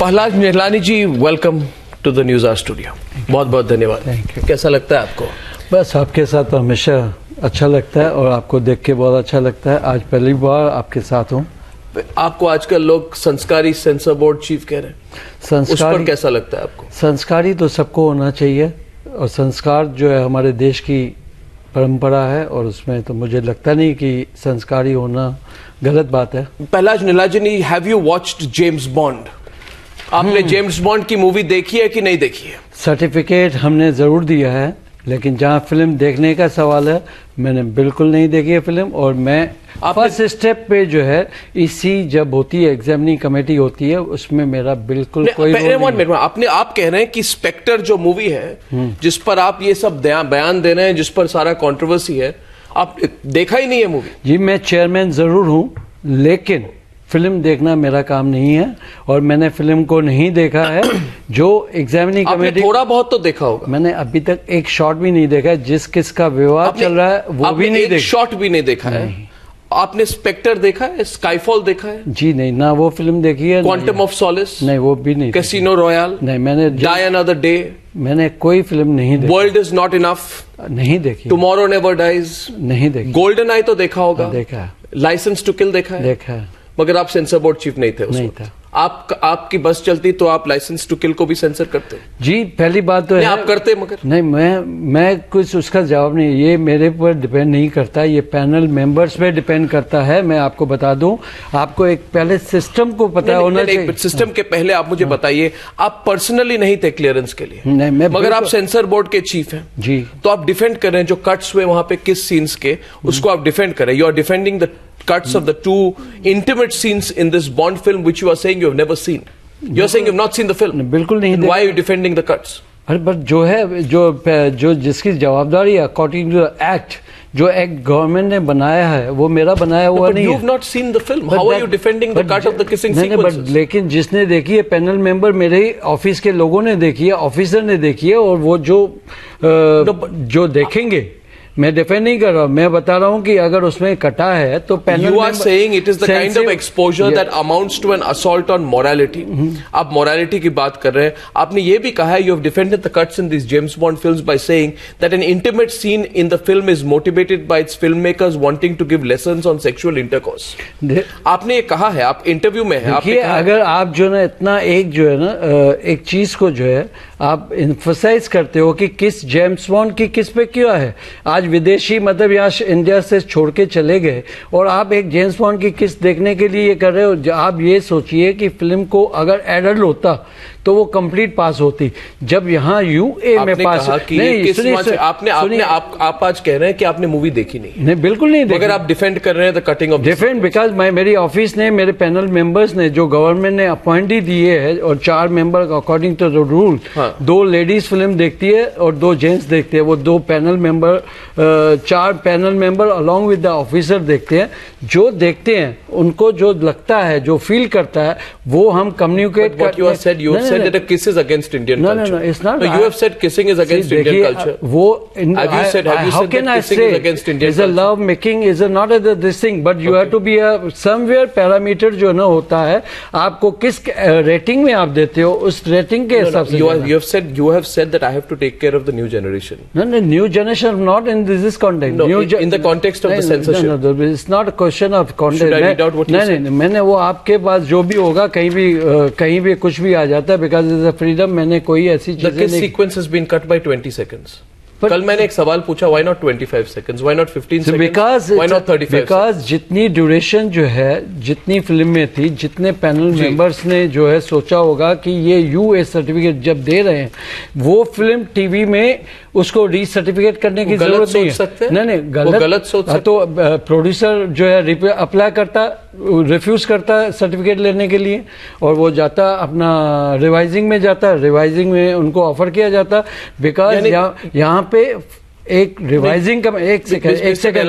Pahlaj Nihalani ji, welcome to the news hour studio. बहुत बहुत धन्यवाद। Thank you. कैसा लगता है आपको? बस आपके साथ तो हमेशा अच्छा लगता है और आपको देख के बहुत अच्छा लगता है। आज पहली बार आपके साथ हूँ। आपको आजकल लोग संस्कारी सेंसर बोर्ड चीफ कह रहे हैं, उस पर कैसा लगता है आपको? संस्कारी तो सबको होना चाहिए और संस्कार जो है हमारे देश की परंपरा है और उसमें तो मुझे लगता नहीं कि संस्कारी होना गलत बात है। Pahlaj Nihalani, have you watched James bond? आपने जेम्स बॉन्ड की मूवी देखी है कि नहीं देखी है? सर्टिफिकेट हमने ज़रूर दिया है, लेकिन जहाँ फिल्म देखने का सवाल है मैंने बिल्कुल नहीं देखी है फिल्म। और मैं फर्स्ट स्टेप पे जो है इसी जब होती है एग्जामिनिंग कमेटी होती है उसमें मेरा बिल्कुल कोई आपने आप कह रहे हैं कि स्पेक्टर जो मूवी है जिस पर आप ये सब बयान दे रहे हैं, जिस पर सारा कंट्रोवर्सी है, आप देखा ही नहीं है मूवी? जी, मैं चेयरमैन जरूर हूँ लेकिन फिल्म देखना मेरा काम नहीं है और मैंने फिल्म को नहीं देखा है। जो एग्जामिनिंग कमेटी, थोड़ा बहुत तो देखा होगा। मैंने अभी तक एक शॉट भी नहीं देखा है। जिस किसका विवाद चल रहा है वो भी नहीं देखा, शॉट भी नहीं देखा है। आपने स्पेक्टर देखा है? स्काईफॉल देखा है? जी नहीं, ना वो फिल्म देखी है। Quantum of Solis? नहीं, वो भी नहीं। Casino royal? नहीं, मैंने डाई अनदर डे? मैंने कोई फिल्म नहीं देखी। World is not enough? नहीं देखी। Tomorrow never dies? नहीं देखी। गोल्डन आई तो देखा होगा? देखा है। लाइसेंस टू किल देखा है? देखा है। मगर आप सेंसर बोर्ड चीफ नहीं थे उस नहीं वक्त। था। आपकी बस चलती तो आप लाइसेंस टू किल को भी सेंसर करते? जी, पहली बात तो है आप करते, मगर नहीं, मैं कुछ उसका जवाब नहीं, ये मेरे पर डिपेंड नहीं करता, ये पैनल मेंबर्स पे डिपेंड करता है। मैं आपको बता दूं, आपको एक पहले सिस्टम को पता होना चाहिए। सिस्टम के पहले आप मुझे बताइए, आप पर्सनली नहीं थे क्लियरेंस के लिए? नहीं, मगर आप सेंसर बोर्ड के चीफ हैं जी, तो आप डिफेंड कर रहे हैं जो कट्स हुए वहां पे किस सीन्स के, उसको आप डिफेंड कर रहे हैं। You are defending the cuts of the two intimate scenes in this Bond film which you are saying you have never seen. You are saying you have not seen the film. बिल्कुल नहीं। Why are you defending the cuts? अरे but जो है जो जिसकी जवाबदारी है according to act, जो एक्ट गवर्नमेंट ने बनाया है वो मेरा बनाया हुआ नहीं है। You've not seen the film. How are you defending the cut of the kissing sequences? लेकिन जिसने देखी है पैनल मेंबर मेरे ऑफिस के लोगों ने देखी है, ऑफिसर ने देखी है और वो जो देखेंगे, मैं डिफेंड नहीं कर रहा, मैं बता रहा हूं कि अगर उसमें कटा है तो panel you are saying it is the kind of exposure that amounts to an assault on morality. आप मोरालिटी की बात कर रहे हैं। आपने ये भी कहा है, you have defended the cuts in this James Bond films by saying that an intimate scene in the film is motivated by its film makers wanting to give lessons on sexual intercourse. आपने ये कहा है, आप interview में है। देखिए, अगर आप जो ना इतना एक जो है ना एक चीज को जो है आप इन्फोसाइज करते हो कि किस जेम्स बॉन्ड की किस पे क्यों है, आज विदेशी मतलब यहाँ इंडिया से छोड़ के चले गए और आप एक जेम्स बॉन्ड की किस देखने के लिए ये कर रहे हो। आप ये सोचिए कि फिल्म को अगर एडल्ट होता तो वो कंप्लीट पास होती। जब यहाँ यूए में पास नहीं, आप आज कह रहे हैं कि आपने मूवी देखी नहीं। बिल्कुल नहीं देखी। अगर आप डिफेंड कर रहे हैं the cutting of defend because मेरी ऑफिस ने, मेरे पैनल मेंबर्स ने, जो गवर्नमेंट ने अपॉइंटी दिए है और 4 member according to the rule, 2 ladies film देखती है और 2 जेंट्स देखते हैं। वो 2 panel member, 4 panel member along with the officer देखते हैं। जो देखते हैं उनको जो लगता है, जो फील करता है, वो हम कम्युनिकेट करते हैं। Said that a kiss is against Indian culture. No, it's not. No, you have said kissing is against Indian culture. Have you said that kissing is against Indian culture? Is a love making is a not a this thing, but you have to be a somewhere parameter जो ना होता है। आपको किस rating में आप देते हो, उस रेटिंग के हिसाब से। You have said that I have to take care of the new generation. No, new generation not in this context. No, in the context of the censorship. No, it's not a question of context. Should I read out what you said? नहीं, मैंने वो आपके पास जो भी होगा कहीं भी कुछ भी आ जाता है। बिकॉज इज अ फ्रीडम, मैंने कोई ऐसी चीजें नहीं। The kiss sequence has been cut by 20 seconds. कल मैंने एक सवाल पूछा, why not 25 seconds? Why not 15 seconds? Why not 35 seconds? Because जितनी ड्यूरेशन जो है, जितनी फिल्म में थी, जितने पैनल मेंबर्स ने जो है सोचा होगा कि ये यूए सर्टिफिकेट जब दे रहे हैं, वो फिल्म टीवी में उसको री सर्टिफिकेट करने की जरूरत नहीं है। नहीं, गलत सोच सकते। तो प्रोड्यूसर जो है अप्लाई करता, रिफ्यूज करता सर्टिफिकेट लेने के लिए और वो जाता अपना रिवाइजिंग में जाता, रिवाइजिंग में उनको ऑफर किया जाता। बिकॉज यहाँ पे एक रिवाइजिंग का एक second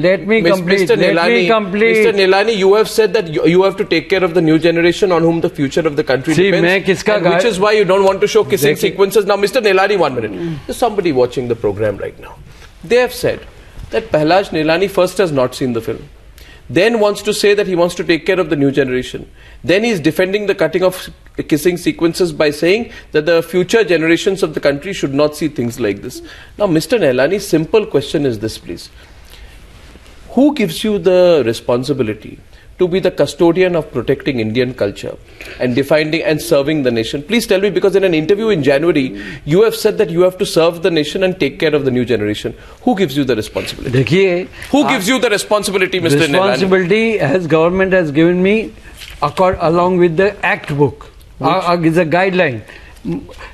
let me complete Mr. Nihlani, you have said that you have to take care of the new generation on whom the future of the country depends, which is why you don't want to show kissing sequences. Now Mr. Nihlani, 1 minute, there's somebody watching the program right now. They have said that Pehlaaj Nihlani first has not seen the film. then wants to say that he wants to take care of the new generation. Then he's defending the cutting of kissing sequences by saying that the future generations of the country should not see things like this. Now, Mr. Nehlani, simple question is this, please. Who gives you the responsibility to be the custodian of protecting Indian culture and defining and serving the nation? Please tell me, because in an interview in January, you have said that you have to serve the nation and take care of the new generation. Who gives you the responsibility? Who gives you the responsibility, Mr. Nehlani? Responsibility as government has given me along with the Act book. It's a guideline.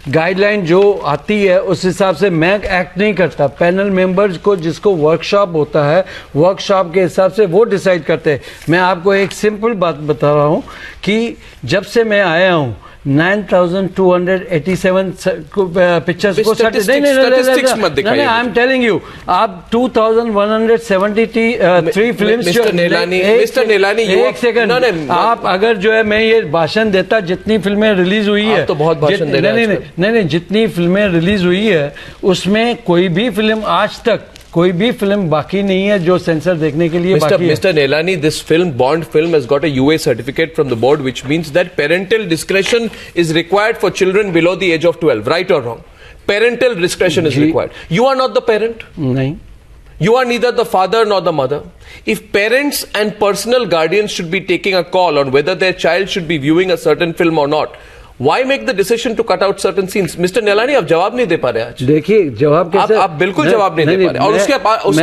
Guideline जो आती है उस हिसाब से मैं act नहीं करता. Panel members को जिसको वर्कशॉप होता है, वर्कशॉप के हिसाब से वो डिसाइड करते हैं. मैं आपको एक सिंपल बात बता रहा हूँ कि जब से मैं आया हूँ 9,287 पिक्चर्स को स्टैटिस्टिक्स मत दिखाइए. आई एम टेलिंग यू, आप 2,173 फिल्म्स. मिस्टर नेलानी, एक सेकंड, आप अगर जो है मैं ये भाषण देता जितनी फिल्में रिलीज हुई है तो बहुत भाषण दे रहे हैं. नहीं, जितनी फिल्में रिलीज हुई है उसमें कोई भी फिल्म आज तक कोई भी फिल्म बाकी नहीं है जो सेंसर देखने के लिए बाकी है. Mr. Nehlani, this film, Bond film, has got a UA certificate from the board, which means that parental discretion is required for children below the age of 12. Right or wrong? Parental discretion is required. You are not the parent. नहीं. You are neither the father nor the mother. If parents and personal guardians should be taking a call on whether their child should be viewing a certain film or not, why make the decision to cut out certain scenes? Mr. Nehlani, आप जवाब नहीं दे पा रहे आज. देखिए जवाब कैसे, आप बिल्कुल जवाब नहीं दे पा रहे. और उसके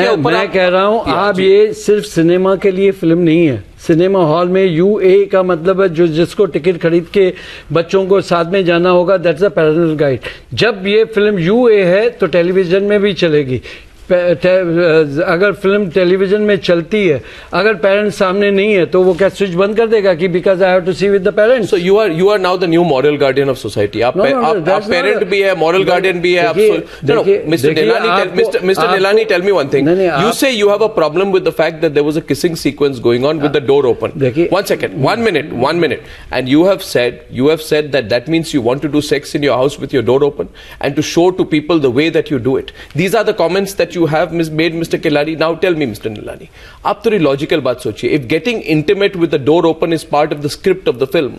ऊपर मैं कह रहा हूँ, आप ये सिर्फ सिनेमा के लिए फिल्म नहीं है. सिनेमा हॉल में UA का मतलब है जो जिसको टिकट खरीद के बच्चों को साथ में जाना होगा, दैट्स अ पैरेंटल गाइड. जब ये फिल्म UA है तो टेलीविजन में भी चलेगी. अगर फिल्म टेलीविजन में चलती है, अगर पेरेंट्स सामने नहीं है तो वो क्या स्विच बंद कर देगा कि because I have to see with the parents. So you are now the new moral guardian of society. आप पेरेंट भी है, मॉरल गार्डियन भी है. Mister Nehlani, tell me one thing. You say you have a problem with the fact that there was a kissing sequence going on with the door open. One second, 1 minute. And you have said that means you want to do sex in your house with your door open and to show to people the way that you do it. These are the comments that you have made, Mr. Kelani. Now tell me, Mr. Nehlani, आप थोड़ी logical बात सोचिए. If getting intimate with the door open is part of the script of the film,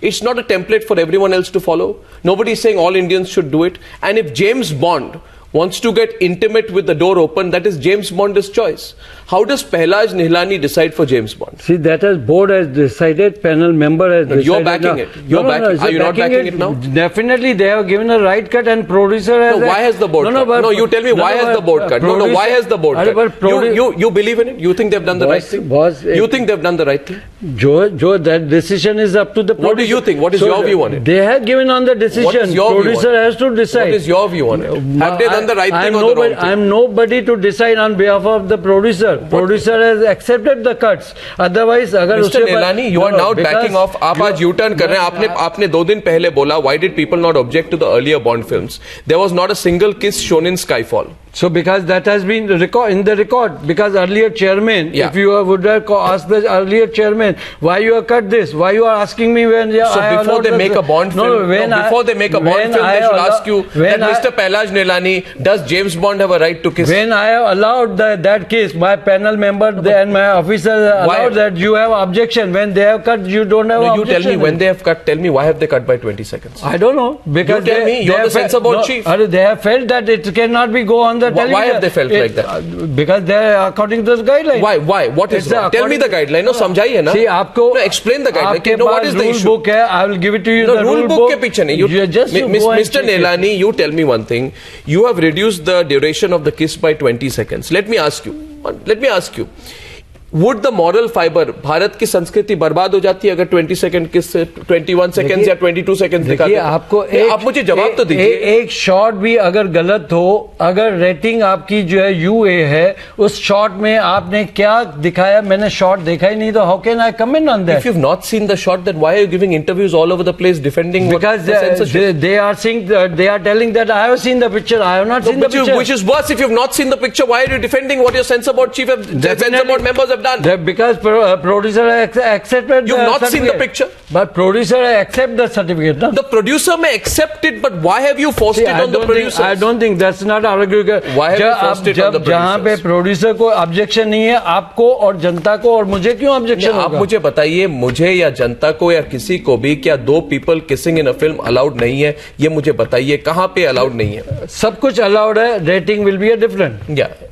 it's not a template for everyone else to follow. Nobody is saying all Indians should do it. And if James Bond wants to get intimate with the door open, that is James Bond's choice. How does Pehlaj Nehlani decide for James Bond? See, that as board has decided, panel member has decided. You're backing it. Are you not backing it now? Definitely, they have given a right cut and producer has... No, why has the board cut? No, you tell me, why has the board cut? No, why has the board cut? You believe in it? You think they've done the right thing? You think they've done the right thing? Joe, that decision is up to the producer. What do you think? What is your view on it? They have given on the decision. What is your producer has to decide. What is your view on it? Have they done the right thing or the wrong thing? I am nobody to decide on behalf of the producer. Producer has accepted the cuts. Otherwise, अगर Mr. Nehlani, you are now backing off. आप आज U-turn कर रहे हैं. आपने 2 दिन पहले बोला, why did people not object to the earlier Bond films? There was not a single kiss shown in Skyfall. So because that has been in the record, because earlier chairman, if you would have asked the earlier chairman, why you have cut this? Why you are asking me when? So before they make a Bond film, before they make a Bond film, they should ask you that Mr. Pehlaj Nehlani, does James Bond have a right to kiss? When I have allowed that kiss, my panel member and my officers allowed that, you have objection. When they have cut, you don't have objection. You tell me when they have cut. Tell me why have they cut by 20 seconds? I don't know, because you tell me. You are the censor board chief. They have felt that it cannot be go on the television. Why have they felt like that? Because they are according to the guideline. Why? What is wrong? Tell me the guideline. No, समझाइए ना. See, आपको explain the guideline. No, what is the issue? Book है. I will give it to you. No, rule book के पीछे नहीं. Mr. Nehlani, you tell me one thing. You have reduced the duration of the kiss by 20 seconds. Let me ask you. Would the moral fiber, Bharat की संस्कृति बर्बाद हो जाती है अगर 21 सेकंड्स या 22 सेकंड्स दिखाते हैं? आप मुझे जवाब तो दीजिए. एक शॉट भी अगर गलत हो, अगर रेटिंग आपकी जो है UA है, उस शॉट में आपने क्या दिखाया? मैंने शॉट देखा ही नहीं, तो how can I comment on that? If you've not seen the shot, then why are you giving interviews all over the place defending? Because they are saying, they are telling that I have seen the picture. I have not seen the picture. Which is worse. If you've not seen the picture, why are you defending what your censor board chief, censor board members have have done? Because producer accepted. You've not seen the picture. But producer accept the certificate. No? The producer may accept it, but why have you forced it on the producer? I don't think that's not argument. Why have you forced it on the producers? जहाँ पे producer को objection नहीं है, आपको और जनता को और मुझे क्यों ऑब्जेक्शन होगा? आप मुझे बताइए, मुझे या जनता को या किसी को भी क्या 2 people kissing in a film allowed नहीं है? ये मुझे बताइए, कहाँ पे अलाउड नहीं है? सब कुछ अलाउड है, rating will be different.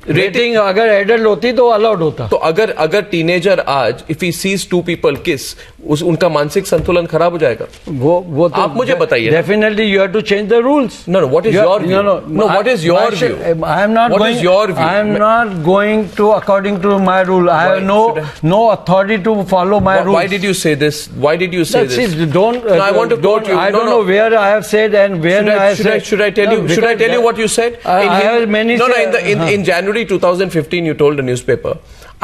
Rating अगर एडल्ट होती तो अलाउड होता. तो अगर टीनेजर आज if he sees 2 people kiss, उनका मानसिक संतुलन खराब हो जाएगा. वो तो आप मुझे बताइए. Definitely you have to change the rules. No, what is your view? No, what is your view? I am not what going. Is your view? I am not going to according to my rule. I have no authority to follow my rules. Why did you say this? Why did you say this? Don't. No, I want to quote you. I don't know where I have said and where I said. Should I tell you? Should I tell you what you said? I have many. No. In January 2015, you told a newspaper,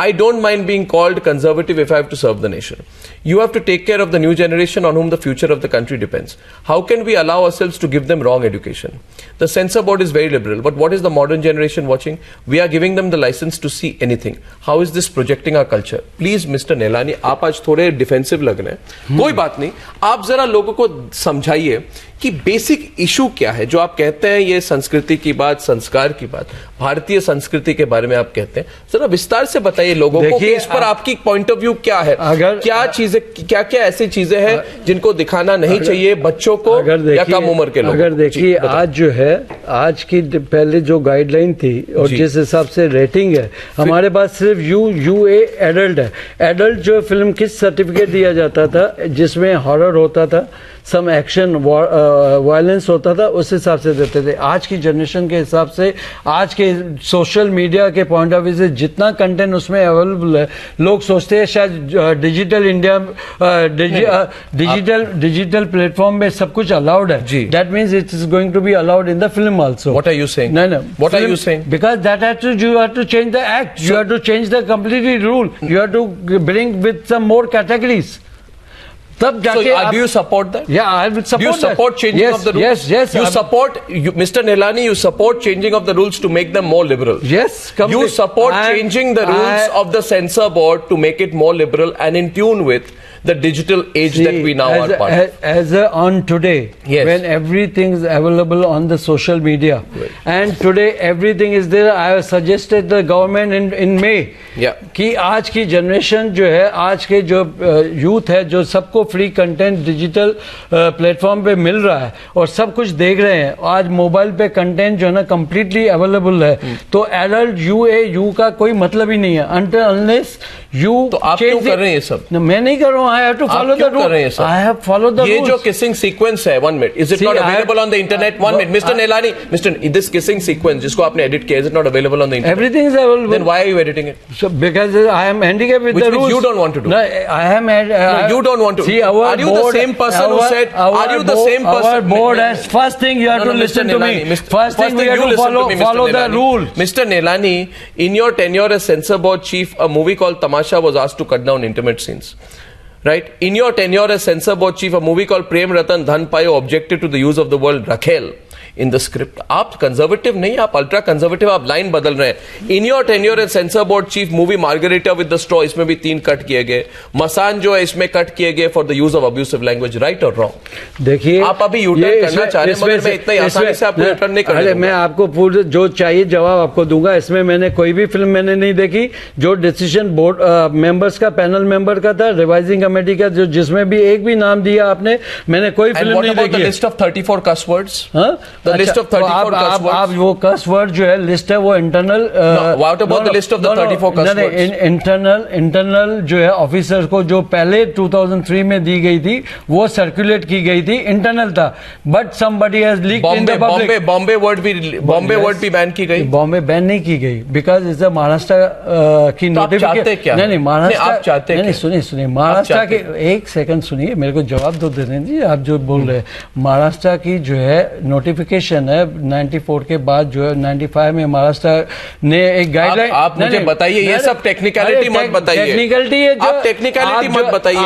I don't mind being called conservative if I have to serve the nation. You have to take care of the new generation on whom the future of the country depends. How can we allow ourselves to give them wrong education? The censor board is very liberal, but what is the modern generation watching? We are giving them the license to see anything. How is this projecting our culture? Please, Mr. Nelani, आप आज थोड़े defensive लग रहे हैं. कोई बात नहीं, आप जरा लोगों को समझाइए कि बेसिक इशू क्या है. जो आप कहते हैं ये संस्कृति की बात, संस्कार की बात, भारतीय संस्कृति के बारे में आप कहते हैं, जरा विस्तार से बताइए लोगों को कि इस पर आपकी पॉइंट ऑफ व्यू क्या है. क्या चीजें, क्या क्या ऐसी चीजें हैं जिनको दिखाना नहीं चाहिए बच्चों को या कम उम्र के लोगों को? अगर देखिए आज जो है, आज की पहले जो गाइडलाइन थी और जिस हिसाब से रेटिंग है, हमारे पास सिर्फ UA एडल्ट है. एडल्ट जो फिल्म किस सर्टिफिकेट दिया जाता था, जिसमें हॉरर होता था, सम एक्शन वायलेंस होता था, उस हिसाब से देते थे. आज की जनरेशन के हिसाब से, आज के सोशल मीडिया के पॉइंट ऑफ व्यू से जितना कंटेंट उसमें अवेलेबल है, लोग सोचते हैं शायद डिजिटल इंडिया, डिजिटल प्लेटफॉर्म में सब कुछ अलाउड है. That means it is going to be allowed in the film also. What are you saying? No. What are you saying? Because that has to, you have to change the act. You have to change the completely rule. You have to bring with some more categories. तब जाके do you support that? Yeah, I will support. Do you support changing of the rules? Yes. You support, Mr. Nelani, you support changing of the rules to make them more liberal. Yes, you support changing the rules of the censor board to make it more liberal and in tune with the digital age that we now are part of. As on today, when everything is available on the social media, and today everything is there, I have suggested the government in May कि आज की generation जो है, आज के जो youth है, जो सबको फ्री कंटेंट डिजिटल प्लेटफॉर्म पे मिल रहा है और सब कुछ देख रहे हैं, आज मोबाइल पे कंटेंट जो है ना कंप्लीटली अवेलेबल है, तो एडल्ट UA का कोई मतलब ही नहीं है. Until unless you. तो आप क्यों कर रहे हैं ये सब? मैं नहीं कर रहा हूँ. I have to follow the rules. I have followed the rules. ये जो kissing sequence है, 1 minute, is it not available on the internet? 1 minute, Mr. Nelani, this kissing sequence जिसको आपने edit किया, is it not available on the internet? Everything is available. Then why are you editing it? So because I am handicapped with the rules. Which you don't want to do. No, I am. No, you don't want to. See, are you the same person who said? Are you the same person? Our board has first thing you have to listen to me. First thing we have to follow the rules. Mr. Nelani, in your tenure as censor board chief, a movie called Tamasha was asked to cut down intimate scenes. Right? In your tenure as censor board chief, a movie called Prem Ratan Dhan Payo objected to the use of the word Rakhel in the script. आप conservative नहीं, आप ultra conservative, आप line बदल रहे हैं. In your tenure as censor board chief, movie margarita with the straw, इसमें भी 3 cut किए गए. मसान जो है इसमें कट किए गए for the use of abusive language. Right और रॉन्ग? देखिए, आप अभी यूटर्न करना चाह रहे हैं, मगर मैं इतना आसानी से आपको यूटर्न नहीं करूंगा. मैं आपको पूरे जो चाहिए जवाब आपको दूंगा. इसमें मैंने कोई भी फिल्म मैंने नहीं देखी जो डिसीजन बोर्ड मेंबर्स का, पैनल मेंबर का था, रिवाइजिंग कमेटी का, जो जिसमें भी एक भी नाम दिया आपने, मैंने कोई फिल्म नहीं देखी. List of 34 cuss words, the list of 34 आप वो कस वर्ड जो है लिस्ट है वो internal. What about the list of the 34 cuss words? Internal जो है ऑफिसर को जो पहले 2003 में दी गई थी वो सर्कुलेट की गई थी, इंटरनल था. But somebody has leaked in the public. Bombay word भी बैन की गई. बॉम्बे बैन नहीं की गई बिकॉज इट्स अ महाराष्ट्र की नोटिफिकेशन. नहीं, महाराष्ट्र आप चाहते हैं. नहीं, सुनिए महाराष्ट्र के, एक सेकंड सुनिए, मेरे को जवाब दो देने दीजिए. आप जो बोल रहे हैं, महाराष्ट्र की जो है नोटिफिकेशन नोटिफिकेशन है 94 के बाद जो है 95 में महाराष्ट्र ने एक गाइडलाइन। आप मुझे बताइए, ये सब टेक्निकलिटी मत बताइए, टेक्निकलिटी है जो आप टेक्निकलिटी मत बताइए।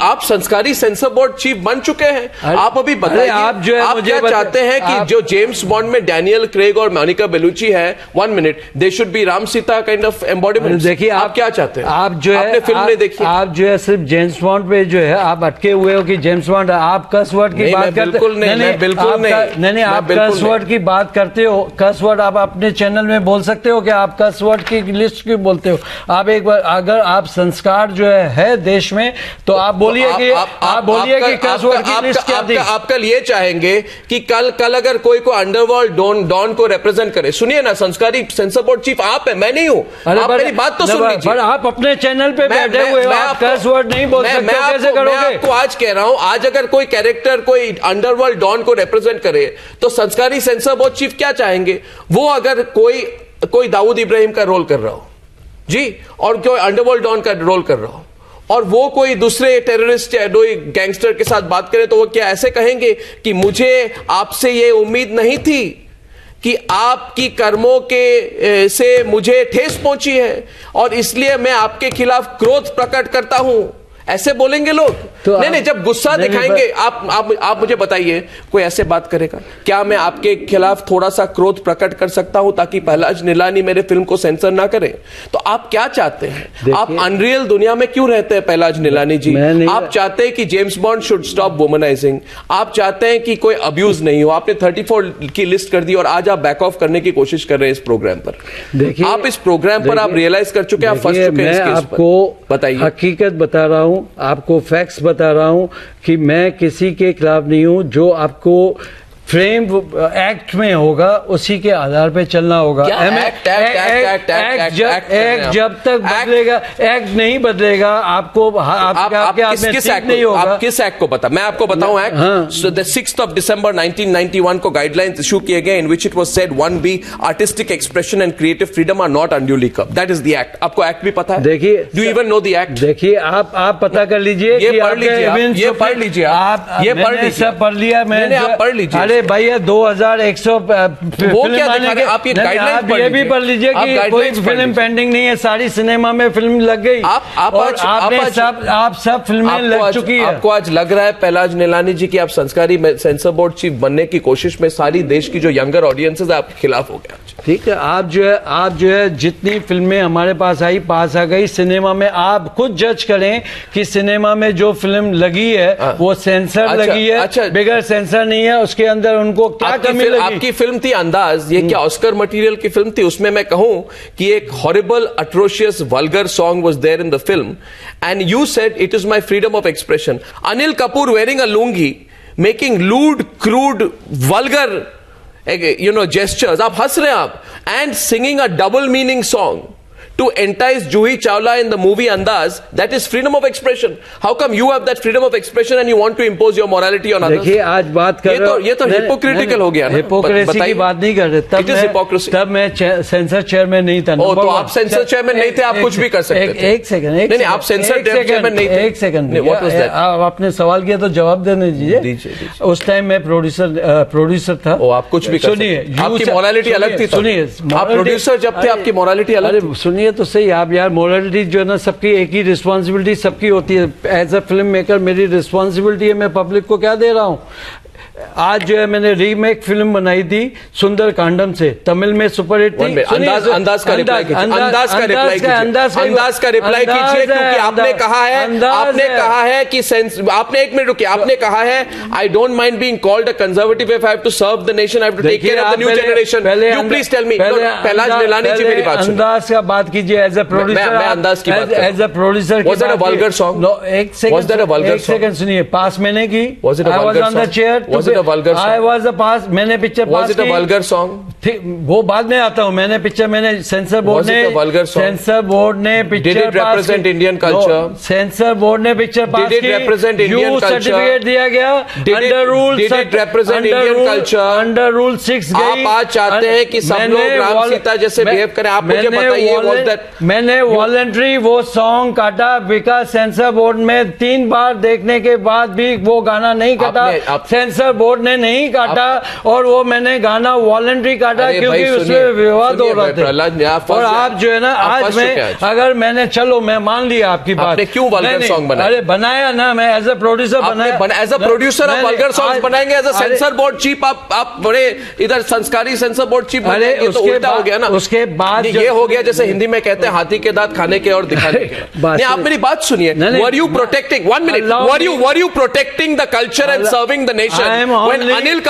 आप संस्कारी सेंसर बोर्ड चीफ बन चुके हैं, आप अभी बताइए आप जो है आप क्या चाहते हैं कि जो जेम्स बॉन्ड में डैनियल क्रेग और मोनिका बेलुची है, 1 minute, they should be Ram Sita kind of embodiment. देखिए आप क्या चाहते हैं? आप जो है फिल्म नहीं देखी, आप जो है सिर्फ जेम्स बॉन्ड पे जो है आप अटके हुए हो कि जेम्स बॉन्ड, आप कस वर्ड की बात करते बिल्कुल नहीं, बिल्कुल नहीं, आप कस वर्ड की बात करते हो। कस वर्ड आप अपने चैनल में बोल सकते हो कि आप कस वर्ड की लिस्ट क्यों बोलते हो? आप एक बार अगर आप संस्कार जो है देश में, तो आप बोलिए कि आप बोलिए कि कस वर्ड की लिस्ट क्या थी? आप कल ये चाहेंगे कि कल अगर कोई को अंडरवर्ल्ड डॉन को रिप्रेजेंट करे, सुनिए ना, संस्कारी सेंसर बोर्ड चीफ आप है, मैं नहीं हूं। आप मेरी बात तो सुन लीजिए। पर आप अपने चैनल पे बैठे हुए हो, आप कस वर्ड नहीं बोल सकते, कैसे करोगे? मैं आपको आज कह रहा हूं, आज अगर कोई कैरेक्टर कोई अंडरवर्ल्ड डॉन को रिप्रेजेंट करे तो संस्कारी सेंसर बोर्ड चीफ क्या चाहेंगे? वो अगर कोई दाऊद इब्राहिम का रोल कर रहा हो जी, और कोई अंडरवर्ल्ड डॉन का रोल कर रहा हो, और वो कोई दूसरे टेररिस्ट या कोई गैंगस्टर के साथ बात करे, तो वो क्या ऐसे कहेंगे कि मुझे आपसे ये उम्मीद नहीं थी कि आपकी कर्मों के से मुझे ठेस पहुंची है और इसलिए मैं आपके खिलाफ क्रोध प्रकट करता हूं? ऐसे बोलेंगे लोग? तो नहीं, जब गुस्सा दिखाएंगे आप मुझे बताइए, कोई ऐसे बात करेगा? क्या मैं आपके खिलाफ थोड़ा सा क्रोध प्रकट कर सकता हूं ताकि पहलाज निलानी मेरे फिल्म को सेंसर ना करे? तो आप क्या चाहते हैं? आप अनरियल दुनिया में क्यों रहते हैं पहलाज निलानी जी? आप चाहते हैं कि James bond should stop womanising, आप चाहते हैं कि कोई अब्यूज नहीं हो। आपने 34 की लिस्ट कर दी और आज आप बैक ऑफ करने की कोशिश कर रहे हैं इस प्रोग्राम पर। देखिए, आप इस प्रोग्राम पर आप रियलाइज कर चुके हैं, आप फंस चुके हैं इस केस पर। बताइए, हकीकत बता रहा हूं, आपको फैक्ट्स बता रहा हूं कि मैं किसी के खिलाफ नहीं हूं। जो आपको फ्रेम एक्ट में होगा उसी के आधार पे चलना होगा। एक्ट जब तक बदलेगा, एक्ट नहीं बदलेगा, आपको आपके हाथ में सीट नहीं होगा। आप किस एक्ट को पता? मैं आपको बताऊं एक्ट। 6 दिसंबर 1991 को गाइडलाइंस इशू किए गए in which it was said 1B artistic expression and creative freedom are not unduly covered. That is the act. आपको एक्ट भी पता है? देखिए, do you even know the act? देखिए, आप पता कर लीजिए, ये पढ़ लीजिए, ये पढ़ लीजिए, आप ये पढ़ लीजिए, सब पढ़ लिया मैंने, आप पढ़ लीजिए। भैया 2100 वो क्या दिखा रहे? आप ये गाइडलाइंस ये भी पढ़ लीजिए कि कोई फिल्म पेंडिंग नहीं है, सारी सिनेमा में फिल्म लग गई। आप सब फिल्में लग चुकी है। आपको आज लग रहा है पहलाज निलानी जी की आप संस्कारी सेंसर बोर्ड चीफ बनने की कोशिश में सारी देश की जो यंगर ऑडियंसेस है आपके खिलाफ हो गया? ठीक है, आप जो है जितनी फिल्में हमारे पास आ गई सिनेमा में, आप खुद जज करें कि सिनेमा में जो फिल्म लगी है वो सेंसर लगी है, बगैर सेंसर नहीं है, उसके अंदर उनको क्या कमी लगी? आपकी फिल्म थी अंदाज, ये क्या ऑस्कर मटेरियल की फिल्म थी? उसमें मैं कहूं कि एक horrible atrocious vulgar song was there in the film and you said it is my freedom of expression. Anil Kapoor wearing a lungi, making lewd, crude, vulgar gestures, आप हंस रहे हैं आप, and singing a double meaning song to entice Juhi Chawla in the movie Andaz, that is freedom of expression. How come you have that freedom of expression and you want to impose your morality on others? देखिए, आज बात कर रहे हो, ये तो hypocritical हो गया ना। हिपोक्रेसी की बात नहीं कर रहे, तब मैं सेंसर चेयरमैन नहीं था। तो आप सेंसर चेयरमैन नहीं थे, आप कुछ भी कर सकते थे। एक सेकंड, नहीं, आप सेंसर चेयरमैन नहीं थे। एक सेकंड, आपने सवाल किया तो जवाब देने दीजिए। उस टाइम मैं प्रोड्यूसर था। आप कुछ भी कर सकते, आपकी मोरालिटी अलग थी। सुनिए, आप प्रोड्यूसर जब थे आपकी मोरालिटी अलग थी। सुनिए तो सही, आप यार, मोरालिटी जो है ना, सबकी एक ही रिस्पॉन्सिबिलिटी सबकी होती है। एज अ फिल्म मेकर मेरी रिस्पॉन्सिबिलिटी है, मैं पब्लिक को क्या दे रहा हूँ। आज जो है मैंने रीमेक फिल्म बनाई थी सुंदर कांडम से, तमिल में सुपरहिट थी। अंदाज का रिप्लाई कीजिए, क्योंकि आपने कहा है कि आपने, एक मिनट रुकिए, आपने कहा है I don't mind being called a conservative if I have to serve the nation, I have to take care of the new generation. You please tell me, Pahlaj Nihalani ji मेरी बात सुनिए। अंदाज का बात कीजिए एज अ प्रोड्यूसर। मैं अंदाज की बात as a producer. Was that a vulgar song? No, एक सेकंड सुनिए, पास मैंने की, was it a vulgar song? Was it a vulgar song? I was a pass, मैंने पिक्चर पास की। Was it a vulgar song? वो बाद में आता हूँ, मैंने सेंसर बोर्ड ने picture Did it represent Indian culture? Sensor board ने पिक्चर पास की। Did it represent Indian culture? Certificate दिया गया। Under rule, Did it represent Indian culture? Under rule 6 गई। आप आज चाहते हैं कि सब लोग राम सीता जैसे बिहेव करें, आप मुझे बताइए। मैंने वॉलंटरी वो सॉन्ग काटा, बिकॉज सेंसर बोर्ड में 3 बार देखने के बाद भी वो गाना नहीं कटा। सेंसर बोर्ड ने नहीं काटा, और वो मैंने गाना वॉलंटरी काटा क्योंकि उसमें विवाद हो रहा था। और आप जो है ना, आज मैं अगर मैंने, चलो मैं मान लिया आपकी बात, क्यों वल्गर सॉन्ग बनाया? अरे बनाया ना, मैं एज ए प्रोड्यूसर बनाया, एज अ प्रोड्यूसर आप वल्गर सॉन्ग बनाएंगे, as a censor board chief आप बड़े इधर संस्कारी सेंसर बोर्ड चीफ बनाएंगे, तो उल्टा हो गया ना। उसके बाद ये हो गया जैसे हिंदी में कहते हैं हाथी के दांत खाने के और दिखाने के। नहीं, आप मेरी बात सुनिए। Were you protecting, 1 minute, were you protecting the culture and serving the nation when Anil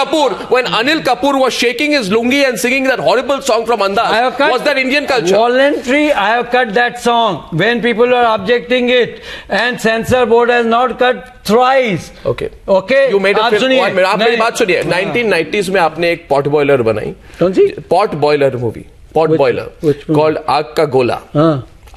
Kapoor was shaking his lungi and singing that horrible song from Andaz? Was that Indian culture? Voluntary, I have cut that song when people are objecting it, and censor board has not cut thrice. Okay. You made a film. आप मेरी बात सुनिए। 1990s में आपने एक pot boiler बनाई। कौन सी? Pot boiler movie, pot boiler called Aag का गोला।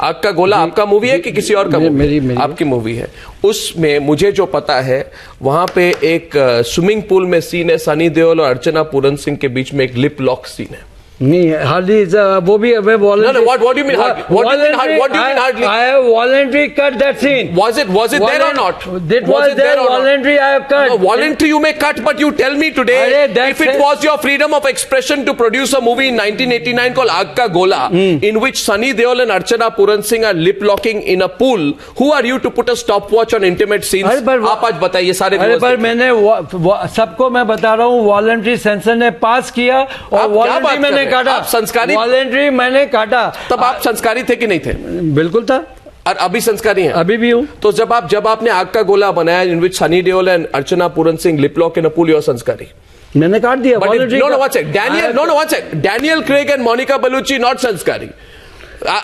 आग का गोला आपका मूवी है कि किसी और का? मेरी आपकी मूवी है। उसमें मुझे जो पता है, वहां पे एक स्विमिंग पूल में सीन है, सनी देओल और अर्चना पूरन सिंह के बीच में एक लिप लॉक सीन है। नहीं, hardly वो भी No, what do you mean hardly? What do you mean hardly? I have voluntary cut that scene. Was it there or not? It was there voluntary. I have cut. No, voluntary you may cut, but you tell me today, if it was your freedom of expression to produce a movie in 1989 called Aag Ka Gola, in which Sunny Deol and Archana Puran Singh are lip locking in a pool, who are you to put a stopwatch on intimate scenes? आप आज बताइए सारे। अरे पर मैंने सबको मैं बता रहा हूँ, वॉलंटरी सेंसर ने पास किया और वॉलंटरी मैंने काटा। आप संस्कारी, वॉलंटरी मैंने काटा। तब आप संस्कारी थे कि नहीं थे? बिल्कुल था। और अभी संस्कारी हैं? अभी भी हूं। तो जब आपने आग का गोला बनाया, in which Sunny Deol and Archana Puran Singh lip lock in a pool, you are संस्कारी। मैंने काट दिया। Daniel Craig and Monica Bellucci not संस्कारी।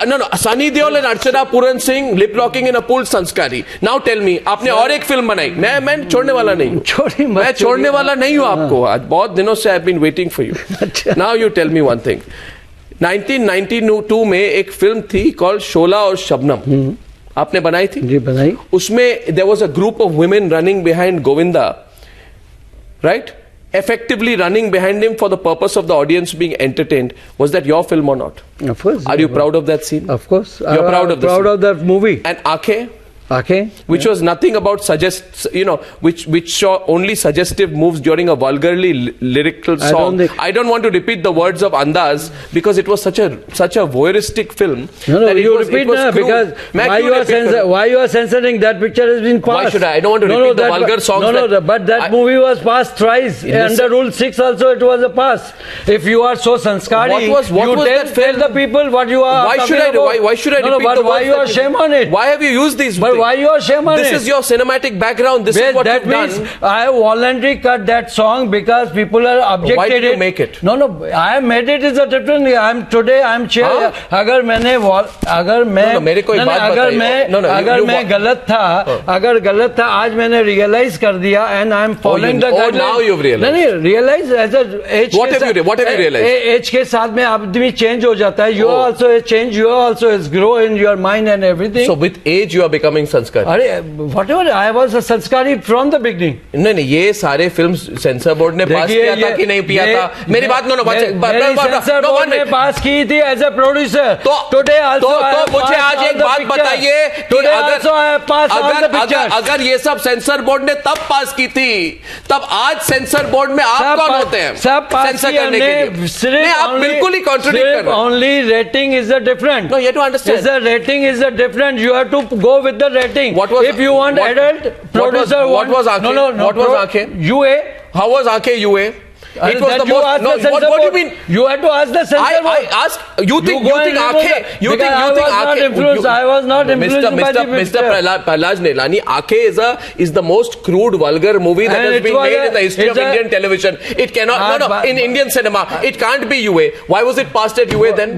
No, Sunny Deol and Archana Puran Singh lip locking in a pool संस्कारी। Now tell me, आपने और एक film बनाई। मैं छोड़ने वाला नहीं हूँ। मैं छोड़ने वाला नहीं हूँ आपको। आज बहुत दिनों से I've been waiting for you. Now you tell me one thing. 1992 में एक फिल्म थी कॉल्ड शोला और शबनम, आपने बनाई थी? जी बनाई। उसमें there was a group of women running behind Govinda, right? Effectively running behind him for the purpose of the audience being entertained. Was that your film or not? Of course. Are you proud of that scene? Of course. You're proud of this? Proud of that movie. And Aake? Okay. Which was nothing about which saw only suggestive moves during a vulgarly lyrical song. I don't want to repeat the words of Andaz because it was such a voyeuristic film. No, you repeat now because why you are censoring that picture has been passed. Why should I? I don't want to repeat the vulgar songs. But that movie was passed thrice. Under Rule 6 also it was a pass. If you are so sanskari, tell the people what you are. Why should I repeat the words? Why you are shame on it? Why have you used these? Why you are shame on it? This is your cinematic background. This is what you've done. That means I have voluntarily cut that song because people are objected. Why did you make it? No, I have made it is a different. I am chair. अगर मैं गलत था, आज मैंने realize कर दिया and I am following the guidelines. Now you've realized. नहीं, realize as a age. What have you realized? Age के साथ में आदमी change हो जाता है. You also has changed. You also has grow in your mind and everything. So with age you are becoming sanskari. अरे whatever, I was a sanskari from the beginning. नहीं, ये सारे फिल्म सेंसर बोर्ड ने पास किया था कि नहीं किया था? मेरी बात सेंसर बोर्ड ने पास की थी एज ए प्रोड्यूसर। तो मुझे आज एक बात बताइए, अगर ये सब सेंसर बोर्ड ने तब पास की थी, तब आज सेंसर बोर्ड में आप कौन होते हैं? सब पास करने के लिए आप बिल्कुल ही कॉन्ट्रडिक्ट कर रहे हैं। Only rating is the different. No, you to understand, the rating is the different. You have to go with the rating. If you want adult producer, what was Aake? What was Aake? UA. How was Aake UA? It was the most. No, what do you mean? You had to ask the censor board. I asked. You think Aake? You think Aake? I was not influenced by the Mr. Prahlad Nilani. Aake is the most crude, vulgar movie that has been made in the history of Indian television. It cannot. No. In Indian cinema, it can't be UA. Why was it passed at UA then?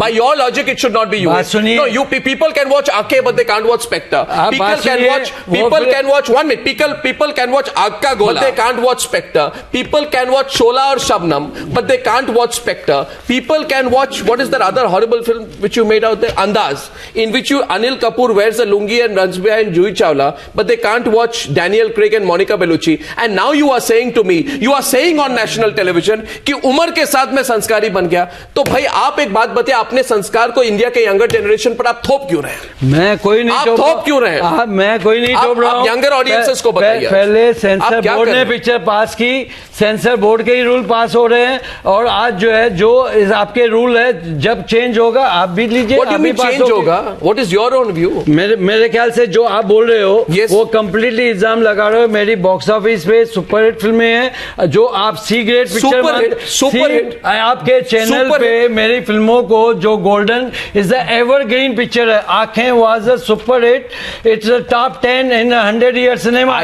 By your logic, it should not be UA. No, people can watch Aake, but they can't watch Spectre. People can watch 1 minute. People can watch Aag Ka Gola, but they can't watch Spectre. People can watch watch Shola or Shabnam, but they can't watch Spectre. People can watch, what is that other horrible film which you made out there? Andaz, in which Anil Kapoor wears a lungi and runs behind Juhi Chawla, but they can't watch Daniel Craig and Monica Bellucci. And now you are saying to me, you are saying on national television कि उम्र के साथ में संस्कारी बन गया. तो भाई आप एक बात बताइए, अपने संस्कार को इंडिया के यंगर जनरेशन पर आप थोप क्यों रहे हैं? मैं कोई नहीं आप थोप क्यों रहे हैं? मैं कोई नहीं थोप रहा हूं. यंगर ऑडियंसेस को बताइए. पहले सेंसर बोर्ड ने पिक्चर पास की, सेंसर बोर्ड के ही रूल पास हो रहे हैं, और आज जो है जो आपके रूल है जब चेंज होगा आप भी लीजिए. What do you mean change होगा? What is your own view? मेरे ख्याल से जो आप बोल रहे हो वो कंप्लीटली इल्जाम लगा रहे हो. मेरी बॉक्स ऑफिस पे सुपरहिट फिल्में हैं जो आप सी ग्रेड पिक्चर सुपरहिट आपके चैनल पे मेरी फिल्मों को जो golden is the evergreen picture है. आंखें was a superhit. It's a top 10 in 100 year cinema.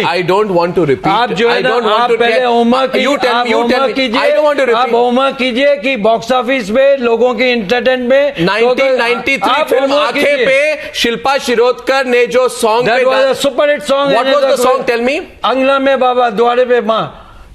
I don't want to repeat. आप जो है आप पहले होमवर्क कीजिए कि बॉक्स ऑफिस पे लोगों की एंटरटेनमेंट में 1993 फिल्म आंखें पे शिल्पा शिरोडकर ने जो song super hit song. What was the song? Tell me. अंगना में बाबा द्वारे पे माँ.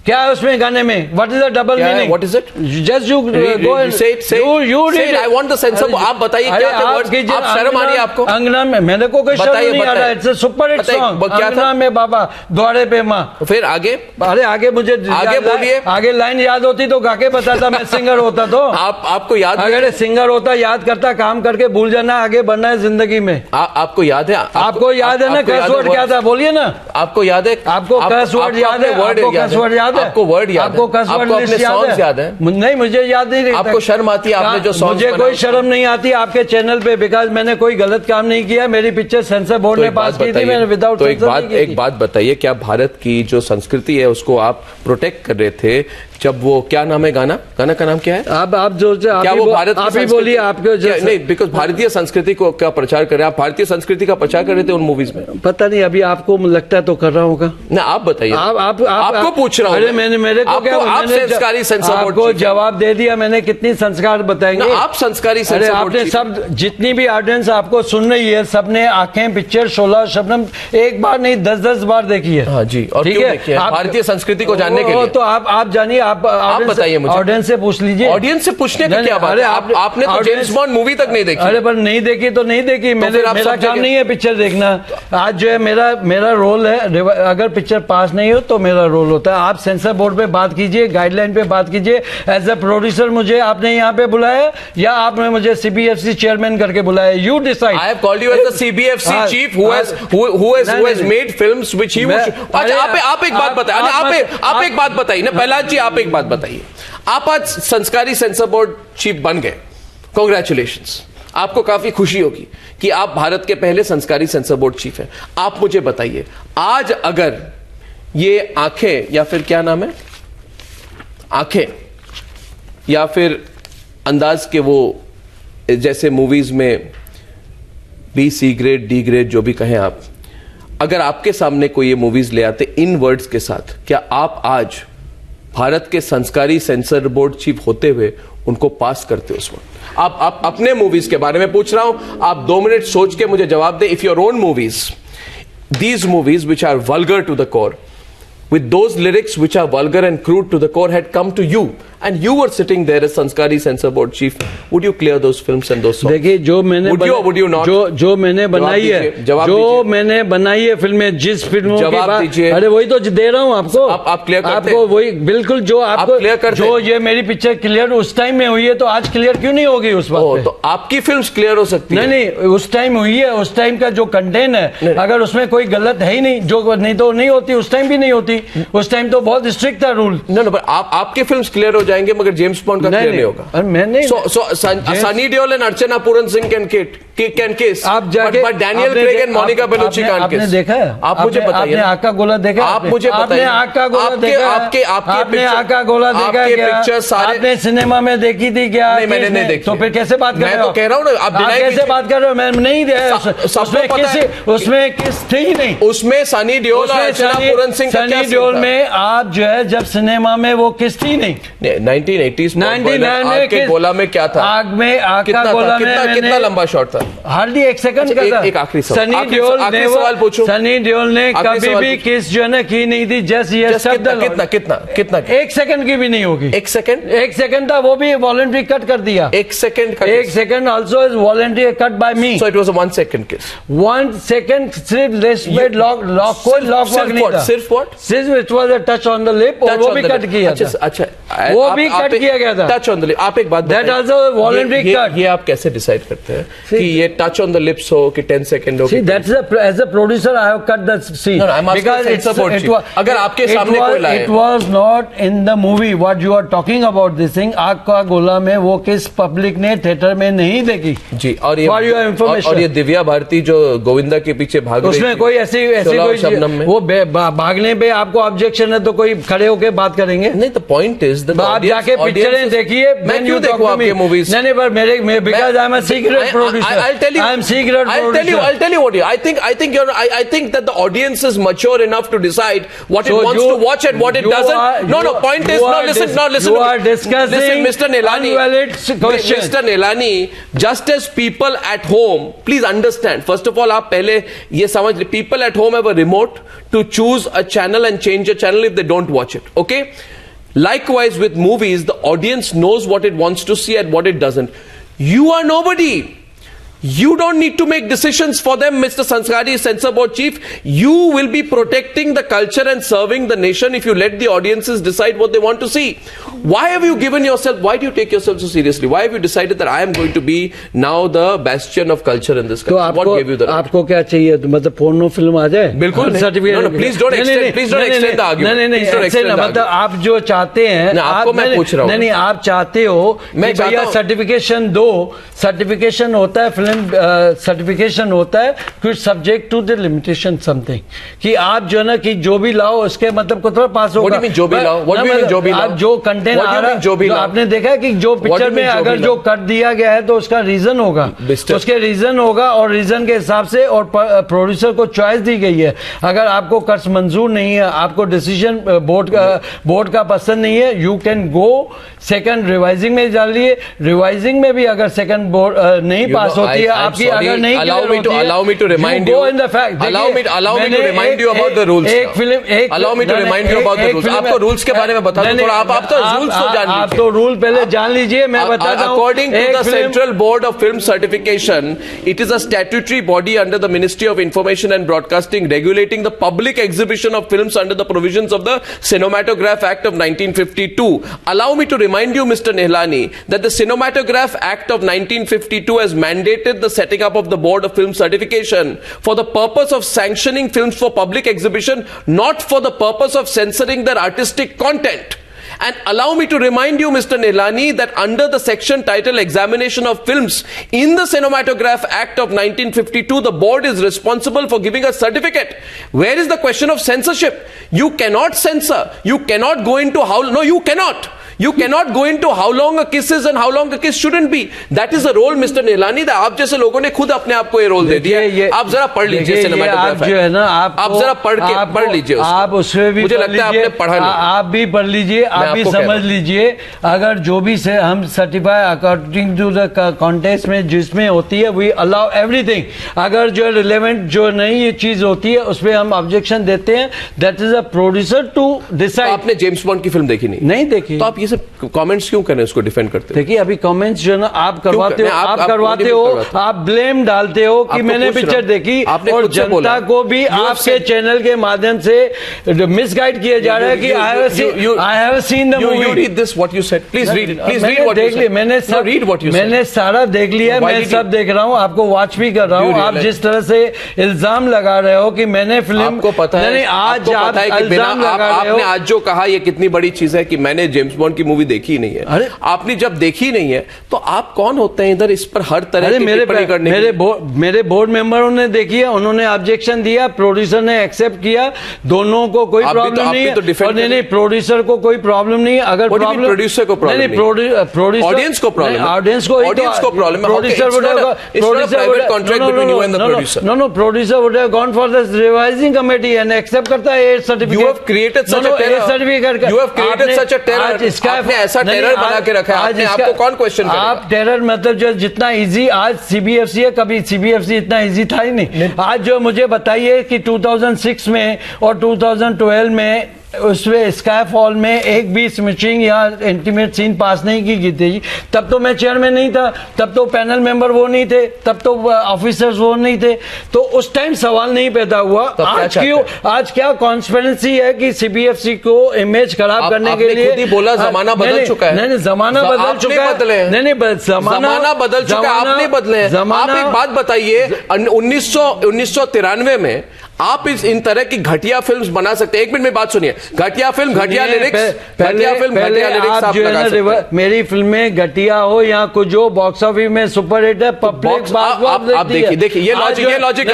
क्या है उसमें गाने में? What is the double meaning? What is it? Just you go and say it. You read it. I want the sense of. आप बताइए क्या थे वर्ड्स? आप शर्म आ रही है आपको? अंगना में मेरे को कोई शर्म नहीं आ रहा है. It's a super hit song. अंगना में बाबा द्वारे पे माँ. फिर आगे? अरे आगे मुझे आगे बोलिए. आगे लाइन याद होती तो गा के बताता. मैं सिंगर होता तो. आपको याद? अगर सिंगर होता याद करता, काम करके भूल जाना, आगे बढ़ना है जिंदगी में. आपको याद है? आपको याद है ना कर्स वर्ड क्या था? बोलिए ना. आपको याद है? आपको कर्स वर्ड याद है? कर्स वर्ड याद है? आपको वर्ड याद? आपको अपने सॉन्ग्स याद है? नहीं, मुझे याद नहीं. आपको शर्म आती है आपने जो सॉन्ग? मुझे कोई शर्म नहीं आती आपके चैनल पे, बिकॉज मैंने कोई गलत काम नहीं किया. मेरी पिक्चर सेंसर बोर्ड ने पास की थी, मैंने विदाउट. तो एक बात बताइए, क्या भारत की जो संस्कृति है उसको आप प्रोटेक्ट कर रहे थे जब वो क्या नाम है गाना का नाम क्या है? आप जो क्या वो भारत आप ही बोलिए. आपके नहीं, बिकॉज भारतीय संस्कृति को क्या प्रचार कर रहे हैं आप? भारतीय संस्कृति का प्रचार कर रहे थे उन मूवीज में. पता नहीं, अभी आपको लगता है तो कर रहा होगा ना. आप बताइए. आपको पूछ रहा हूँ. अरे मेरे को क्या, संस्कारी सेंसर बोर्ड को जवाब दे दिया मैंने. कितनी संस्कार बताएंगे आप? संस्कारी सेंसर बोर्ड आपने सब, जितनी भी ऑडियंस आपको सुन रही है, सबने आंखें पिक्चर शोला शबनम एक बार नहीं 10-10 बार देखी है. हाँ जी. और क्यों देखी है? भारतीय संस्कृति को जानने के लिए. तो आप जानिए. आप बताइए मुझे. ऑडियंस से पूछ लीजिए. ऑडियंस से पूछने का क्या बात है? आपने तो जेम्स बॉन्ड मूवी तक नहीं देखी. अरे पर नहीं देखी तो नहीं देखी. मेरा काम नहीं है पिक्चर देखना. आज जो है मेरा रोल है, अगर पिक्चर पास नहीं हो तो मेरा रोल होता है. आप सेंसर बोर्ड पे बात कीजिए, गाइडलाइन पे बात कीजिए. एज ए प्रोड्यूसर मुझे आपने यहाँ पे बुलाया या आपने मुझे CBFC चेयरमैन करके बुलाया? You decide. I have called you as the CBFC chief who has made films which he was. अच्छा, आप एक बात बताइए. आप एक बात बताइए ना. प्रहलाद जी, आप एक बात बताइए. आप आज संस्कारी सेंसर बोर्ड चीफ बन गए. कांग्रेचुलेशंस. आपको काफी खुशी होगी कि आप भारत के पहले संस्कारी सेंसर बोर्ड चीफ हैं. आप मुझे बताइए, आज अगर ये आंखें या फिर क्या नाम है, आंखें या फिर अंदाज के वो जैसे मूवीज में B, C grade, D grade जो भी कहें आप, अगर आपके सामने कोई ये मूवीज ले आते इन वर्ड्स के साथ, क्या आप आज भारत के संस्कारी सेंसर बोर्ड चीफ होते हुए उनको पास करते उस वक्त? आप अपने मूवीज के बारे में पूछ रहा हूं. आप 2 मिनट सोच के मुझे जवाब दें. If your own movies, these movies which are vulgar to the core, with those lyrics which are vulgar and crude to the core, had come to you and you were sitting there as Sanskari Censor Board chief, would you clear those films and those songs? देखिए, जो मैंने would you not? जो मैंने बनाई है, जो मैंने बनाई है फिल्में, जिस फिल्मों के बाद, अरे वही तो दे रहा हूँ आपको. आप क्लियर करते आपको वही बिल्कुल जो आपको क्लियर करते. जो ये मेरी पिक्चर क्लियर उस टाइम में हुई है तो आज क्लियर क्यों नहीं होगी उस वक्त? तो आपकी फिल्म क्लियर हो सकती है. नहीं, उस टाइम हुई है. उस टाइम का जो कंटेंट है, अगर उसमें कोई गलत है ही नहीं, जो नहीं तो नहीं होती, उस टाइम भी नहीं होती. उस टाइम तो बहुत स्ट्रिक्ट था रूल. आपके फिल्म क्लियर हो जाएंगे मगर जेम्स बॉन्ड का क्लियर नहीं होगा. मैंने Sunny Deol and Archana Puran Singh can kiss, but Daniel Craig and Monica Bellucci can kiss. आपने देखा है? आप मुझे बताइए. आपने आका गोला देखा? आप मुझे बताइए. आका गोला देखा? आपने आका गोला देखा क्या? पिक्चर सारे आपने सिनेमा में देखी थी क्या? मैंने नहीं देखी. तो फिर कैसे बात कर रहे हो? मैं तो कह रहा हूँ ना, आप कैसे बात कर रहे हो? मैं नहीं उसमें किस थे ही नहीं. उसमें सनी देओल और अर्चना पूरन सिंह. सनी देओल में आप जो है जब सिनेमा में वो किस थी नहीं. 1980s आग के गोला में क्या था? आग का गोला में कितना लंबा शॉट था? हार्डली 1 सेकंड का था। एक आखिरी सवाल, सवाल पूछो। सनी देओल ने कभी भी किस जो है ना की नहीं थी, जस्ट कितना 1 सेकंड की भी नहीं होगी। 1 सेकंड था, वो भी वॉलंटरी कट कर दिया। 1 second 1 second also is voluntary cut by me. So it was a 1 second किस। 1 सेकंड सिर्फ लिस्ट लॉक कोई लॉक नहीं था। सिर्फ it was a touch on the lip, और वो भी कट किया था। अच्छा, वो भी कट किया गया था, टच ऑन द लिप। आप एक बात दैट आल्सो वॉलंटरी कट। ये आप कैसे डिसाइड करते हैं कि ये टच ऑन द लिप्स हो कि 10 सेकंड हो? See, that's as a producer, I have cut the scene. No, I'm asking censor board chief. अगर आपके सामने कोई लाए, it was not in the movie what you are talking about this thing. आग का गोला में वो किस पब्लिक ने थिएटर में नहीं देखी जी। और ये for your information. और ये दिव्या भारती जो गोविंदा के पीछे भाग रही थी, उसमें कोई ऐसी कोई शबनम में वो भागने पे आपको ऑब्जेक्शन है तो कोई खड़े होके बात करेंगे? नहीं, द पॉइंट इज आप जाके पिक्चरें देखिए। मैं क्यों देखूं आपके मूवीज? नहीं, पर मेरे because I am a secret producer. I am secret producer. I'll tell you what. I think that the audience is mature enough to decide what it wants to watch and what it doesn't. No. Point is, listen. You are discussing Mr. Nilani. Mr. Nilani, just as people at home, please understand. First of all, आप पहले ये समझ ले, people at home have a remote to choose a channel and change a channel if they don't watch it. Okay. Likewise with movies, the audience knows what it wants to see and what it doesn't. You are nobody. You don't need to make decisions for them, Mr. Sanskari, Censor Board Chief. You will be protecting the culture and serving the nation if you let the audiences decide what they want to see. Why have you given yourself, why do you take yourself so seriously? Why have you decided that I am going to be now the bastion of culture in this country? What gave you the right? आपको क्या चाहिए? मतलब porno film आ जाए? बिल्कुल नहीं। No, please don't extend the argument. नहीं, मतलब आप जो चाहते हैं, आपको मैं पूछ रहा हूँ। नहीं, आप चाहते हो मैं भैया सर्टिफिकेशन दो। सर्टिफिकेशन होता है, सर्टिफिकेशन होता है कुछ subject to the limitation something, कि आप जो है ना कि जो भी लाओ उसके मतलब को थोड़ा पास होगा। जो भी लाओ, आप जो कंटेंट आ रहा है, आपने देखा है कि जो पिक्चर में अगर जो कट दिया गया है तो उसका रीजन होगा, उसके रीजन होगा, और रीजन के हिसाब से और प्रोड्यूसर को चॉइस दी गई है। अगर आपको कट्स मंजूर नहीं है, आपको डिसीजन बोर्ड का पसंद नहीं है, you can go second revising में डालिए। रिवाइजिंग में भी अगर सेकंड बोर्ड नहीं पास होती है आपकी, अगर नहीं allow me to remind you about the rules. एक film allow me to remind you about the rules. आपको रूल्स के बारे में बता दूं थोड़ा, आप तो रूल्स तो जान लीजिए। आप तो रूल पहले जान लीजिए, मैं बताता हूं। According to the Central Board of Film Certification, it is a statutory body under the Ministry of Information and Broadcasting regulating the public exhibition of films under the provisions of the Cinematograph Act of 1952. Allow me to remind you, Mr. Nehlani, that the Cinematograph Act of 1952 has mandated the setting up of the Board of Film Certification for the purpose of sanctioning films for public exhibition, not for the purpose of censoring their artistic content. And allow me to remind you, Mr. Nehlani, that under the section titled Examination of Films in the Cinematograph Act of 1952, the board is responsible for giving a certificate. Where is the question of censorship? You cannot censor. You cannot go into no, you cannot. You cannot go into how long a kiss is and how long a kiss shouldn't be. That is the role, Mr. Nehlani, that आप जैसे लोगों ने खुद अपने आप को ये role दे दिया। आप जरा पढ़ लीजिए सिनेमाटोग्राफ, जो है ना आप जरा पढ़ लीजिए, आप उसमें भी मुझे लगता है आपने पढ़ा नहीं। आप भी पढ़ लीजिए, आप भी समझ लीजिए। अगर जो भी से हम certify according to the context में जिसमें होती है, वी अलाउ एवरीथिंग। अगर जो रिलेवेंट जो नई चीज होती है उसमें हम ऑब्जेक्शन देते हैं। That is a producer to decide. आपने जेम्स बॉन्ड की फिल्म देखी नहीं देखी, तो आप ये कमेंट्स क्यों कर रहे हैं, उसको डिफेंड करते हैं? देखिए अभी कमेंट्स जो ना आप करवाते हो, आप ब्लेम डालते हो कि मैंने पिक्चर देखी, और जनता को भी आपके चैनल के माध्यम से मिसगाइड किया जा रहा है कि I have seen the movie. You read this what you said. Please read what you said. मैंने सारा देख लिया, मैं सब देख रहा हूँ, आपको वॉच भी कर रहा हूँ। आप जिस तरह से इल्जाम लगा रहे हो कि मैंने फिल्म, आपको पता है, आज आप इल्जाम लगा रहे हो। आपने आज जो कहा ये कितनी बड़ी चीज है कि मैंने जेम्स बॉन्ड की मूवी देखी नहीं है। अरे आपने जब देखी नहीं है तो आप कौन होते हैं इधर इस पर हर तरह की टिप्पणी करने? मेरे बोर्ड मेंबरों ने देखी है, उन्होंने ऑब्जेक्शन दिया, प्रोड्यूसर ने एक्सेप्ट किया, दोनों को कोई प्रॉब्लम नहीं है। नहीं, प्रोड्यूसर को कोई प्रॉब्लम नहीं है। अगर प्रोड्यूसर को प्रॉब्लम नहीं, प्रोड्यूसर ऑडियंस को प्रॉब्लम, ऑडियंस को problem. Producer would have gone for the revising committee and accept करता है certificate. You have created such a terror. You have created such a terror. आपने ऐसा टेरर बना के रखा है, आपने, आपको कौन क्वेश्चन करेगा? आप टेरर मतलब जो जितना इजी आज सीबीएफसी है, कभी सीबीएफसी इतना इजी था ही नहीं। आज जो मुझे बताइए कि 2006 में और 2012 में उसमें स्काई फॉल में एक भी स्मिचिंग या इंटीमेट सीन पास नहीं की गई थी। तब तो मैं चेयरमैन नहीं था, तब तो पैनल मेंबर वो नहीं थे, तब तो ऑफिसर्स वो नहीं थे, तो उस टाइम सवाल नहीं पैदा हुआ। आज क्यों, आज क्या कॉन्स्पिरेंसी है कि सीबीएफसी को इमेज खराब करने के लिए? खुद ही बोला जमाना बदल चुका है। नहीं, जमाना बदल चुका है। नहीं, जमाना बदल चुका है, आप नहीं बदले। आप एक बात बताइए, 1993 में आप इन तरह की घटिया फिल्म्स बना सकते हैं? एक मिनट में बात सुनिए। घटिया फिल्म, घटिया लिरिक्स, घटिया फिल्म, घटिया लिरिक्स आप लगा सकते हैं। मेरी फिल्में घटिया हो या कुछ हो, बॉक्स ऑफिस में सुपर हिट है, पब्लिक आप देखिए, ये लॉजिक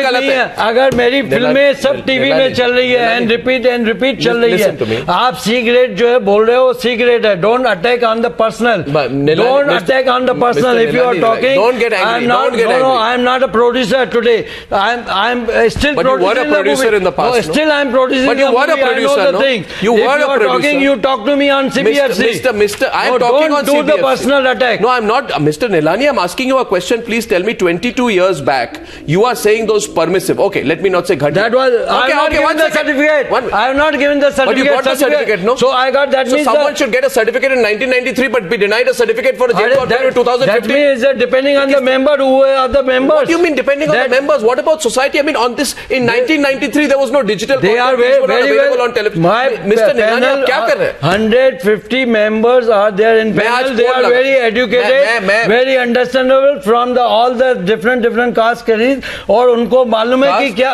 गलत है। अगर मेरी फिल्में सब टीवी में चल रही है एंड रिपीट चल रही है, आप सी ग्रेड जो है बोल रहे हो, सी ग्रेड है। Don't attack on the personal, don't attack on the personal. If you are talking, don't get angry, don't get angry. I am not a producer today, I'm still but producing you were a producer in the past. No, still I'm producing. But you were a producer. I know the thing. You were a producer. Talking, you talk to me on CBFC. Mr. I am talking on CBFC. Don't do the personal attack. No, I'm not. Mr. Nilani, I'm asking you a question. Please tell me. 22 years back, you are saying those permissive. Okay, let me not say ghati. That was. I have not given the certificate. I have not given the certificate. But you got the certificate, no? So I got that. So someone should get a certificate in 1993, but be denied a certificate for a James Bond film in 2015. That means depending on the member, who are the members. What do you mean depending on the members? What about society? I mean, on this in 1993 there was no digital. They are very available on television. Mr. Nilani, आप क्या कर रहे हैं? 150 members are there in panel. They are very educated, very understandable from all the different caste careers, और उनको मालूम है कि क्या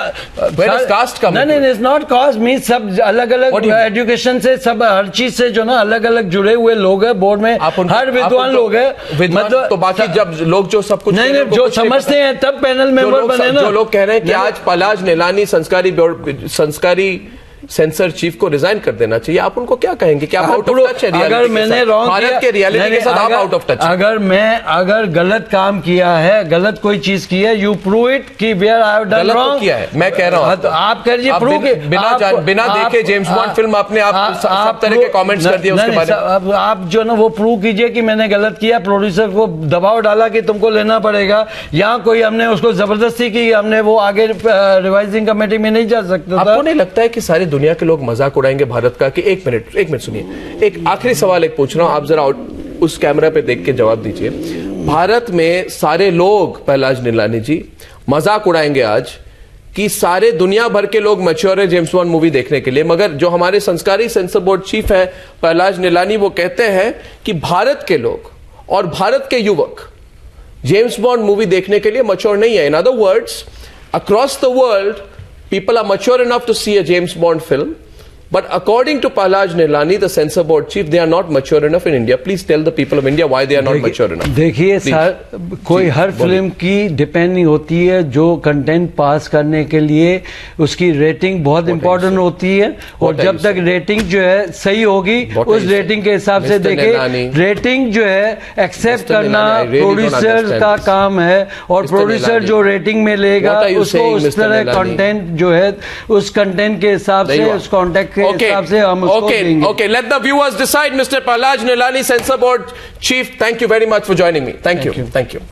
कास्ट का नहीं, it's not caste, means सब अलग-अलग एजुकेशन से, सब हर चीज से जो ना अलग-अलग जुड़े हुए लोग हैं बोर्ड में, हर विद्वान लोग हैं। मतलब तो बाकी जब लोग जो सब कुछ नहीं जो समझते हैं तब पैनल मेंबर बने ना। जो लोग कह रहे हैं कि आज पलाज निलानी संस्कारी सेंसर चीफ को रिजाइन कर देना चाहिए, आप उनको क्या कहेंगे? क्या आउट ऑफ टच है? अगर मैंने भारत के रियलिटी के साथ आप आउट ऑफ टच? अगर गलत काम किया है, गलत कोई चीज की है, यू प्रूव इट कि where I have done wrong किया है। मैं कह रहा हूं तो आप करिए प्रूव। बिना देखे जेम्स बॉन्ड फिल्म आपने सब तरह के कमेंट्स कर दिए उसके बारे में। आप जो ना वो प्रूव कीजिए कि मैंने गलत किया। प्रोड्यूसर को दबाव डाला कि तुमको लेना पड़ेगा, यहाँ कोई हमने उसको जबरदस्ती की, हमने वो आगे रिवाइजिंग कमेटी में नहीं जा सकता। आपको नहीं लगता है कि सारी दुनिया के लोग मजाक उड़ाएंगे भारत का? कि एक मिनट सुनिए, एक आखिरी सवाल एक पूछ रहा हूं, आप जरा उस कैमरा पे देख के जवाब दीजिए। भारत में सारे लोग, पहलाज निलानी जी, मजाक उड़ाएंगे आज कि सारे दुनिया भर के लोग मैच्योर है जेम्स बॉन्ड मूवी देखने के लिए, मगर जो हमारे संस्कारी सेंसर बोर्ड चीफ है पहलाज निलानी, वो कहते हैं कि भारत के लोग और भारत के युवक जेम्स बॉन्ड मूवी देखने के लिए मैच्योर नहीं है। In other words, across the world people are mature enough to see a James Bond film, but according to Pahlaj Nilani, the censor board chief, they are not mature enough in India. Please tell the people of India why they are not mature enough. देखिए sir, कोई हर film की depending होती है, जो content पास करने के लिए उसकी रेटिंग बहुत इंपॉर्टेंट होती है, और जब तक रेटिंग जो है सही होगी उस रेटिंग के हिसाब से देखें। रेटिंग जो है एक्सेप्ट करना प्रोड्यूसर का काम है, और प्रोड्यूसर जो रेटिंग में लेगा उसको उस तरह कंटेंट जो है उस कंटेंट के हिसाब से, उस contact Okay, let the viewers decide. Mr. Pahlaj Nilani, Censor Board Chief, thank you very much for joining me. Thank you.